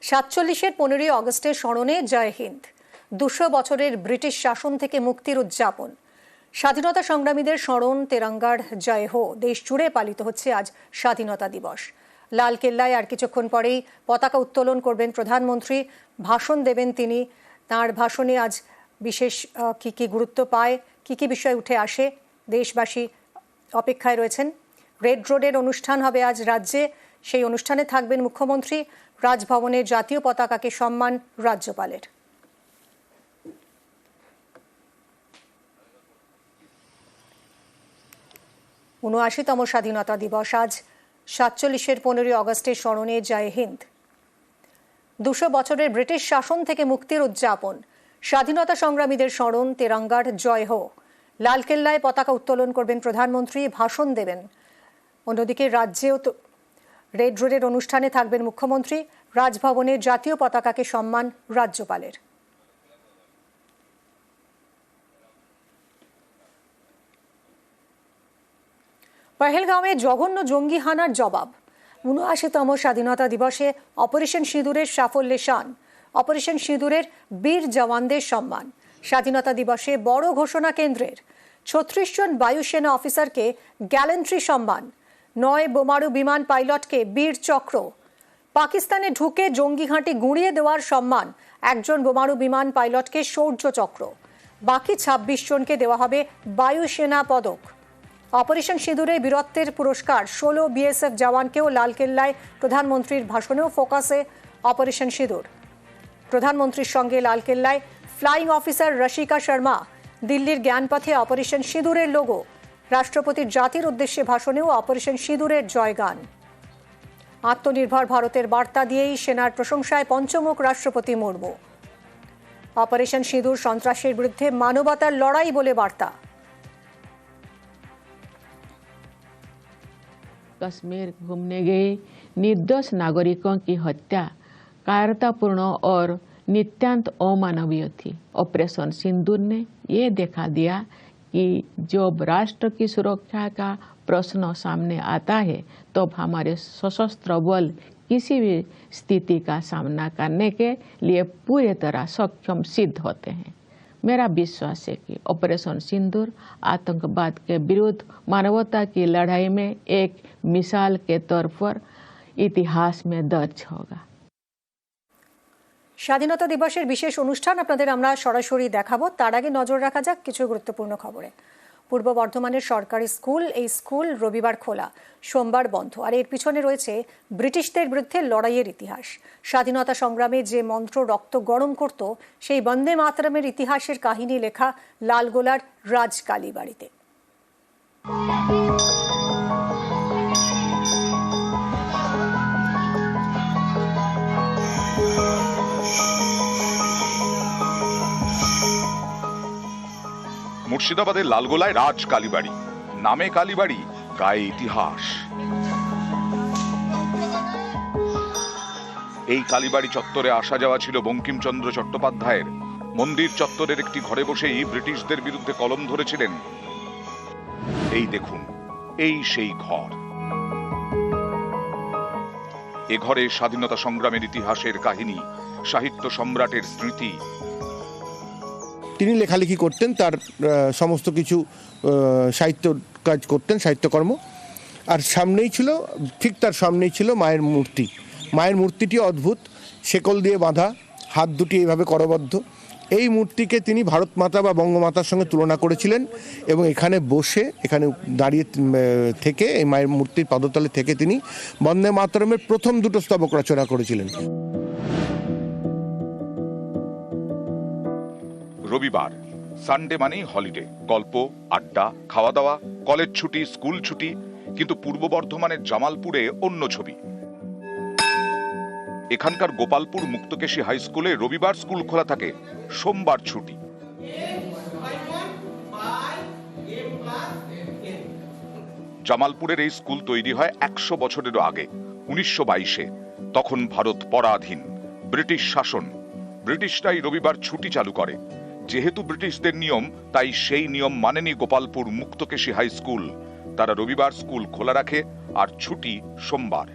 47-এর 15ই অগস্টের স্মরণে জয় হিন্দ। 200 বছরের ব্রিটিশ শাসন থেকে মুক্তির উদযাপন। স্বাধীনতা সংগ্রামীদের স্মরণ, তেরঙ্গার জয় হো। দেশ জুড়ে পালিত হচ্ছে আজ স্বাধীনতা দিবস। লাল কেল্লায় আর কিছুক্ষণ পরেই পতাকা উত্তোলন করবেন প্রধানমন্ত্রী, ভাষণ দেবেন তিনি। তার ভাষণে আজ বিশেষ কি গুরুত্ব পায়, কি বিষয় উঠে আসে, দেশবাসী অপেক্ষায় রয়েছেন। রেড রোডের অনুষ্ঠান হবে আজ রাজ্যে। সেই অনুষ্ঠানে থাকবেন মুখ্যমন্ত্রী। রাজভবনে জাতীয় পতাকাকে সম্মান রাজ্যপালের। ঊনআশিতম স্বাধীনতা দিবস আজ। 47-এর 15ই অগস্টের স্মরণে জয় হিন্দ। 200 বছরের ব্রিটিশ শাসন থেকে মুক্তির উদযাপন। স্বাধীনতা সংগ্রামীদের স্মরণ, তেরঙ্গার জয় হো। লালকেল্লায় পতাকা উত্তোলন করবেন প্রধানমন্ত্রী, ভাষণ দেবেন। অন্যদিকে রাজ্যেও রেড রোডের অনুষ্ঠানে থাকবেন মুখ্যমন্ত্রী। রাজভবনে জাতীয় পতাকাকে সম্মান রাজ্যপালের। পহেলগাঁওয়ে জঘন্য জঙ্গি হানার জবাব। 79তম স্বাধীনতা দিবসে অপারেশন সিঁদুরের সাফল্যে শান। অপারেশন সিঁদুরের বীর জওয়ানদের সম্মান। স্বাধীনতা দিবসে বড় ঘোষণা কেন্দ্রের। 36 জন বায়ুসেনা অফিসারকে গ্যালেন্ট্রি সম্মান। 9 বোমারু বিমান পাইলটকে বীর চক্র। পাকিস্তানে ঢুকে জঙ্গি ঘাঁটি গুঁড়িয়ে দেওয়ার সম্মান। 1 জন বোমারু বিমান পাইলটকে শৌর্য চক্র। বাকি 26 জনকে দেওয়া হবে বায়ুসেনা পদক। অপারেশন সিঁদুরে বীরত্বের পুরস্কার 16 বিএসএফ জওয়ানকেও। লালকেল্লায় প্রধানমন্ত্রীর ভাষণেও ফোকাসে অপারেশন সিঁদুর। প্রধানমন্ত্রীর সঙ্গে লালকেল্লায় ফ্লাইং অফিসার রশিকা শর্মা। দিল্লির জ্ঞানপথে অপারেশন সিঁদুরের লোগো। রাষ্ট্রপতির জাতির উদ্দেশ্যে ভাষণেও অপারেশন সিঁদুরের জয়গান। আত্মনির্ভর ভারতের বার্তা দিয়েই সেনার প্রশংসায় পঞ্চমুখ রাষ্ট্রপতি মুর্মু। অপারেশন সিঁদুর সন্ত্রাসের বিরুদ্ধে মানবতার লড়াই বলে বার্তা। कश्मीर घूमने गए निर्दोष नागरिकों की हत्या कायरतापूर्ण और नित्यांत अमानवीय थी। ऑपरेशन सिंदूर ने ये दिखा दिया कि जब राष्ट्र की सुरक्षा का प्रश्न सामने आता है तब हमारे सशस्त्र बल किसी भी स्थिति का सामना करने के लिए पूरी तरह सक्षम सिद्ध होते हैं। मेरा विश्वास है कि ऑपरेशन सिंदूर आतंकवाद के विरुद्ध मानवता की लड़ाई में एक मिसाल के तौर पर इतिहास में दर्ज होगा। স্বাধীনতা দিবসের বিশেষ অনুষ্ঠান আপনাদের আমরা সরাসরি দেখাবো। তার আগে নজর রাখা যাক কিছু গুরুত্বপূর্ণ খবরে। পূর্ব বর্ধমানের সরকারি স্কুল, এই স্কুল রবিবার খোলা, সোমবার বন্ধ। আর এর পিছনে রয়েছে ব্রিটিশদের বিরুদ্ধে লড়াইয়ের ইতিহাস। স্বাধীনতা সংগ্রামে যে মন্ত্র রক্ত গরম করত, সেই বন্দে মাতরমের ইতিহাসের কাহিনী লেখা লালগোলার রাজ কালীবাড়িতে। মুর্শিদাবাদের লালগোলায় রাজ কালীবাড়ি, নামে কালীবাড়ি, গায়ে ইতিহাস। এই কালীবাড়ি চত্বরে আসা যাওয়া ছিল বঙ্কিমচন্দ্র চট্টোপাধ্যায়ের। মন্দির চত্বরের একটি ঘরে বসেই ব্রিটিশদের বিরুদ্ধে কলম ধরেছিলেন। এই দেখুন, এই সেই ঘর। এ ঘরে স্বাধীনতা সংগ্রামের ইতিহাসের কাহিনী, সাহিত্য সম্রাটের স্মৃতি। তিনি লেখালেখি করতেন, তার সমস্ত কিছু সাহিত্য কাজ করতেন, সাহিত্যকর্ম। আর সামনেই ছিল, ঠিক তার সামনেই ছিল মায়ের মূর্তি। মায়ের মূর্তিটি অদ্ভুত, শেকল দিয়ে বাঁধা, হাত দুটি এইভাবে করবদ্ধ। এই মূর্তিকে তিনি ভারত মাতা বা বঙ্গমাতার সঙ্গে তুলনা করেছিলেন এবং এখানে বসে, এখানে দাঁড়িয়ে থেকে, এই মায়ের মূর্তির পদতলে থেকে তিনি বন্দে মাতরমের প্রথম 2টো স্তবক রচনা করেছিলেন। রবিবার, সানডে মানেই হলিডে, গল্প, আড্ডা, খাওয়া দাওয়া, কলেজ ছুটি, স্কুল ছুটি। কিন্তু পূর্ব বর্ধমানের জামালপুরে অন্য ছবি। এখানকার গোপালপুর মুক্তকেশী হাই স্কুলে রবিবার স্কুল খোলা থাকে, সোমবার ছুটি। জামালপুরের এই স্কুল তৈরি হয় 100 বছরেরও আগে, 1922-এ। তখন ভারত পরাধীন, ব্রিটিশ শাসন। ব্রিটিশরাই রবিবার ছুটি চালু করে। যেহেতু ব্রিটিশদের নিয়ম, তাই সেই নিয়ম মানেনি গোপালপুর মুক্তকেশী হাই স্কুল। তারা রবিবার স্কুল খোলা রাখে আর ছুটি সোমবার।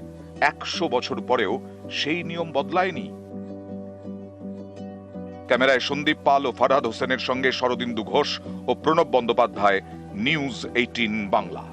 100 বছর পরেও সেই নিয়ম বদলায়নি। ক্যামেরায় সন্দীপ পাল ও ফারহাদ হোসেনের সঙ্গে শরদিন্দু ঘোষ ও প্রণব বন্দ্যোপাধ্যায়, নিউজ 18 বাংলা।